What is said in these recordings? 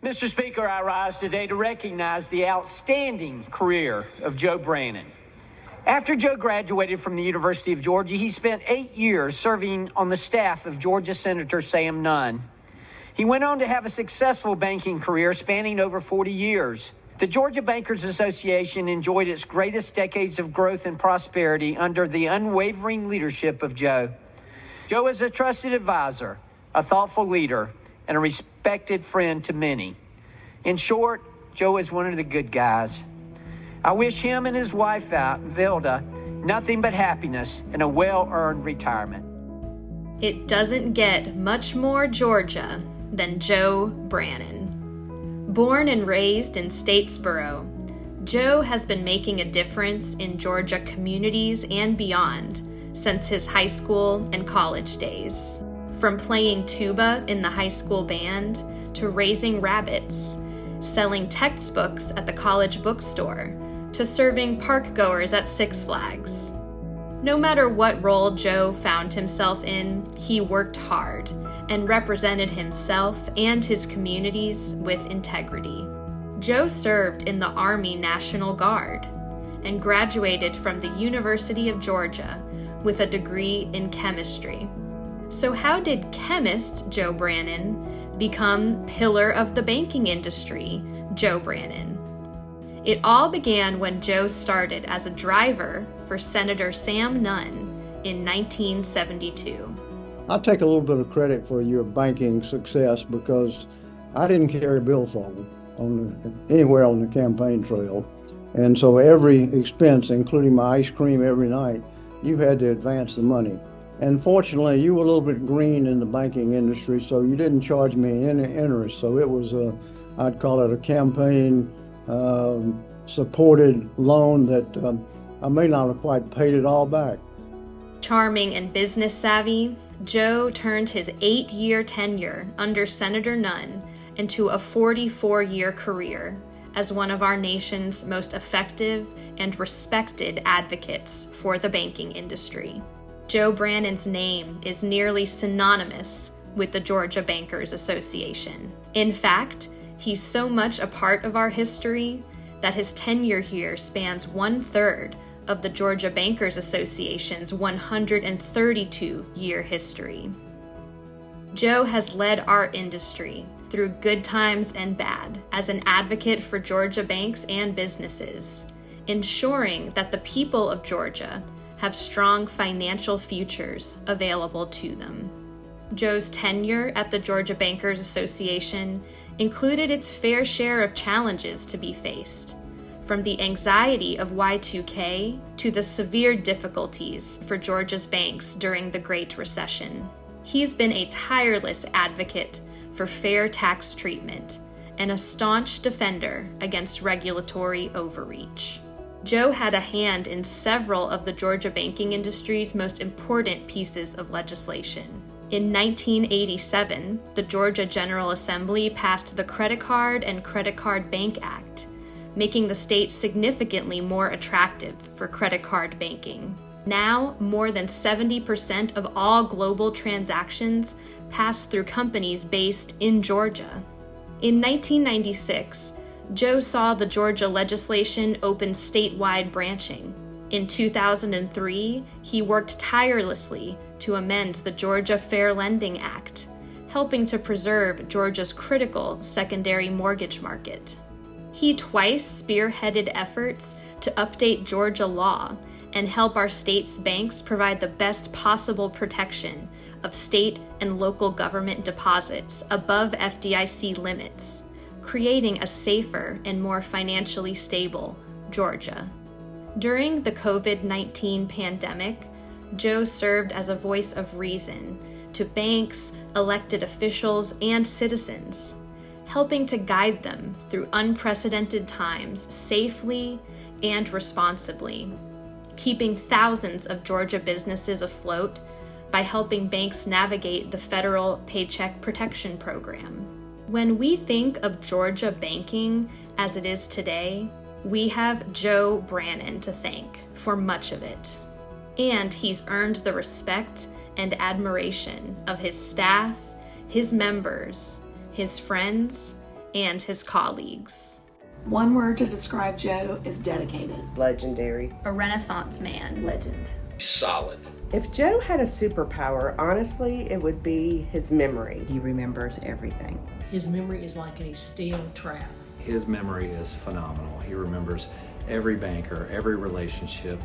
Mr. Speaker, I rise today to recognize the outstanding career of Joe Brannen. After Joe graduated from the University of Georgia, he spent 8 years serving on the staff of Georgia Senator Sam Nunn. He went on to have a successful banking career spanning over 40 years. The Georgia Bankers Association enjoyed its greatest decades of growth and prosperity under the unwavering leadership of Joe. Joe is a trusted advisor, a thoughtful leader, and a respected friend to many. In short, Joe is one of the good guys. I wish him and his wife, Vilda, nothing but happiness and a well-earned retirement. It doesn't get much more Georgia than Joe Brannen. Born and raised in Statesboro, Joe has been making a difference in Georgia communities and beyond since his high school and college days. From playing tuba in the high school band to raising rabbits, selling textbooks at the college bookstore, to serving park-goers at Six Flags. No matter what role Joe found himself in, he worked hard and represented himself and his communities with integrity. Joe served in the Army National Guard and graduated from the University of Georgia with a degree in chemistry. So how did chemist Joe Brannen become pillar of the banking industry, Joe Brannen? It all began when Joe started as a driver for Senator Sam Nunn in 1972. I take a little bit of credit for your banking success because I didn't carry a billfold anywhere on the campaign trail. And so every expense, including my ice cream every night, you had to advance the money. And fortunately, you were a little bit green in the banking industry, so you didn't charge me any interest. So it was I'd call it a campaign supported loan that I may not have quite paid it all back. Charming and business savvy, Joe turned his 8-year tenure under Senator Nunn into a 44-year career as one of our nation's most effective and respected advocates for the banking industry. Joe Brannen's name is nearly synonymous with the Georgia Bankers Association. In fact, he's so much a part of our history that his tenure here spans 1/3 of the Georgia Bankers Association's 132-year history. Joe has led our industry through good times and bad as an advocate for Georgia banks and businesses, ensuring that the people of Georgia have strong financial futures available to them. Joe's tenure at the Georgia Bankers Association included its fair share of challenges to be faced, from the anxiety of Y2K to the severe difficulties for Georgia's banks during the Great Recession. He's been a tireless advocate for fair tax treatment and a staunch defender against regulatory overreach. Joe had a hand in several of the Georgia banking industry's most important pieces of legislation. In 1987, the Georgia General Assembly passed the Credit Card and Credit Card Bank Act, making the state significantly more attractive for credit card banking. Now, more than 70% of all global transactions pass through companies based in Georgia. In 1996, Joe saw the Georgia legislation open statewide branching. In 2003, he worked tirelessly to amend the Georgia Fair Lending Act, helping to preserve Georgia's critical secondary mortgage market. He twice spearheaded efforts to update Georgia law and help our state's banks provide the best possible protection of state and local government deposits above FDIC limits, creating a safer and more financially stable Georgia. During the COVID-19 pandemic, Joe served as a voice of reason to banks, elected officials, and citizens, helping to guide them through unprecedented times safely and responsibly, keeping thousands of Georgia businesses afloat by helping banks navigate the federal Paycheck Protection Program. When we think of Georgia banking as it is today, we have Joe Brannen to thank for much of it. And he's earned the respect and admiration of his staff, his members, his friends, and his colleagues. One word to describe Joe is dedicated. Legendary. A Renaissance man. Legend. Solid. If Joe had a superpower, honestly, it would be his memory. He remembers everything. His memory is like a steel trap. His memory is phenomenal. He remembers every banker, every relationship,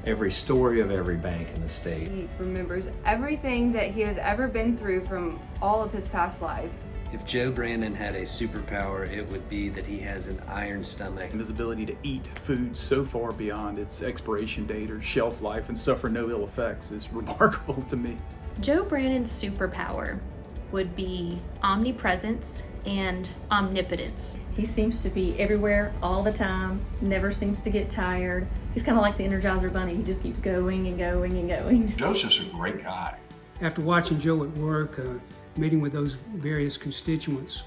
every story of every bank in the state. He remembers everything that he has ever been through from all of his past lives. If Joe Brannen had a superpower, it would be that he has an iron stomach. And his ability to eat food so far beyond its expiration date or shelf life and suffer no ill effects is remarkable to me. Joe Brannen's superpower would be omnipresence and omnipotence. He seems to be everywhere all the time, never seems to get tired. He's kind of like the Energizer Bunny. He just keeps going and going and going. Joe's just a great guy. After watching Joe at work, meeting with those various constituents,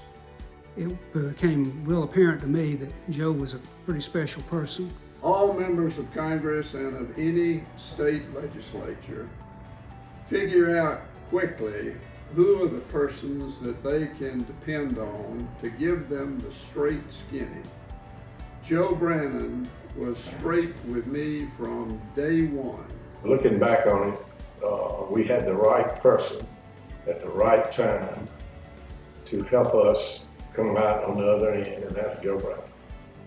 it became real apparent to me that Joe was a pretty special person. All members of Congress and of any state legislature figure out quickly who are the persons that they can depend on to give them the straight skinny. Joe Brannen was straight with me from day one. Looking back on it, we had the right person at the right time to help us come out on the other end, and that's Joe Brannen.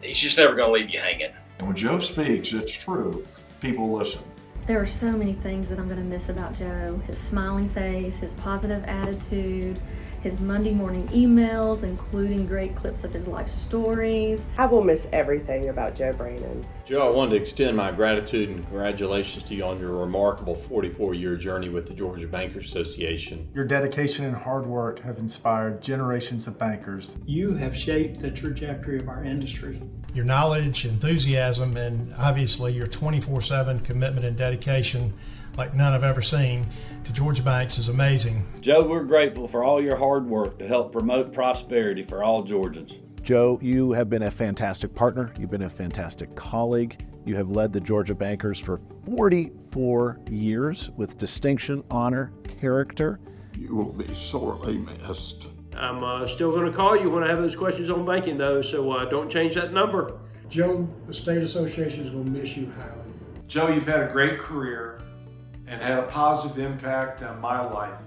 He's just never going to leave you hanging. And when Joe speaks, it's true. People listen. There are so many things that I'm going to miss about Joe. His smiling face, his positive attitude, his Monday morning emails, including great clips of his life stories. I will miss everything about Joe Brannen. Joe, I wanted to extend my gratitude and congratulations to you on your remarkable 44-year journey with the Georgia Bankers Association. Your dedication and hard work have inspired generations of bankers. You have shaped the trajectory of our industry. Your knowledge, enthusiasm, and obviously your 24/7 commitment and dedication like none I've ever seen to Georgia Banks is amazing. Joe, we're grateful for all your hard work to help promote prosperity for all Georgians. Joe, you have been a fantastic partner. You've been a fantastic colleague. You have led the Georgia Bankers for 44 years with distinction, honor, character. You will be sorely missed. I'm still going to call you when I have those questions on banking, though, so don't change that number. Joe, the State Association is going to miss you highly. Joe, you've had a great career and had a positive impact on my life.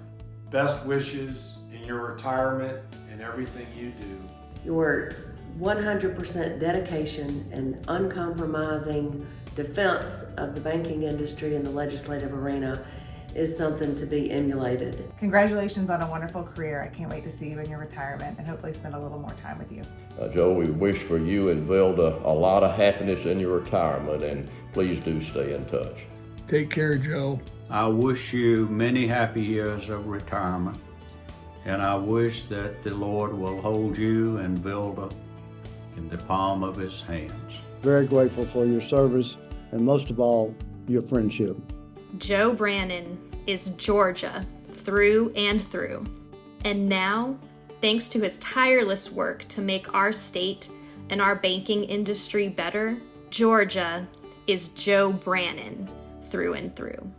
Best wishes in your retirement and everything you do. Your 100% dedication and uncompromising defense of the banking industry and the legislative arena is something to be emulated. Congratulations on a wonderful career. I can't wait to see you in your retirement and hopefully spend a little more time with you. Joe, we wish for you and Vilda a lot of happiness in your retirement, and please do stay in touch. Take care, Joe. I wish you many happy years of retirement, and I wish that the Lord will hold you and Vilda in the palm of his hands. Very grateful for your service and most of all, your friendship. Joe Brannen is Georgia through and through. And now, thanks to his tireless work to make our state and our banking industry better, Georgia is Joe Brannen through and through.